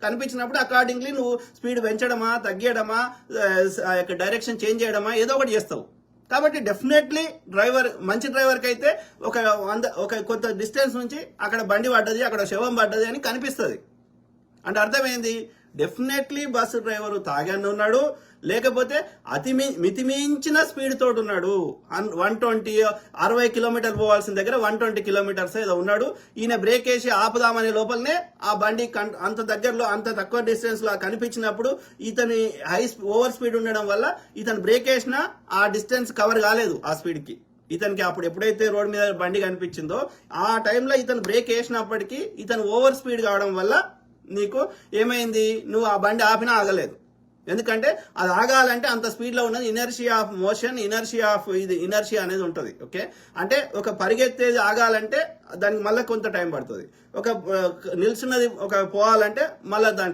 కనిపించినప్పుడు అకార్డింగ్లీ నువ్వు speed పెంచడమా తగ్గడమా direction change చేయడమా ఏదో ఒకటి చేస్తావు. కాబట్టి డెఫినెట్లీ మంచి డ్రైవర్కి అయితే ఒక కొంత డిస్టెన్స్ నుంచి అక్కడ బండి పడ్డది, అక్కడ శవం పడ్డది అని కనిపిస్తుంది. అంటే అర్థమైంది, డెఫినెట్లీ బస్సు డ్రైవరు తాగాను ఉన్నాడు, లేకపోతే మితిమించిన స్పీడ్ తోటి ఉన్నాడు. 120 60 కిలోమీటర్ పోవాల్సిన దగ్గర 120 కిలోమీటర్స్ ఏదో ఉన్నాడు. ఈయన బ్రేక్ వేసి ఆపుదామనే లోపలనే ఆ బండి అంత దగ్గరలో అంత తక్కువ డిస్టెన్స్ లో కనిపించినప్పుడు ఇతని ఓవర్ స్పీడ్ ఉండడం వల్ల ఇతను బ్రేక్ వేసినా ఆ డిస్టెన్స్ కవర్ కాలేదు ఆ స్పీడ్ కి. ఇతనికి అప్పుడు ఎప్పుడైతే రోడ్ మీద బండి కనిపించిందో ఆ టైంలో ఇతను బ్రేక్ వేసినప్పటికీ ఇతను ఓవర్ స్పీడ్ కావడం వల్ల నీకు ఏమైంది, నువ్వు ఆ బండి ఆపినా ఆగలేదు. ఎందుకంటే అది ఆగాలంటే అంత స్పీడ్ లో ఉన్నది ఇనర్షియా ఆఫ్ మోషన్, ఇనర్షియా అనేది ఉంటుంది. ఓకే, అంటే ఒక పరిగెత్తేది ఆగాలంటే దానికి మళ్ళీ కొంత టైం పడుతుంది, ఒక నిల్చున్నది పోవాలంటే మళ్ళీ దానికి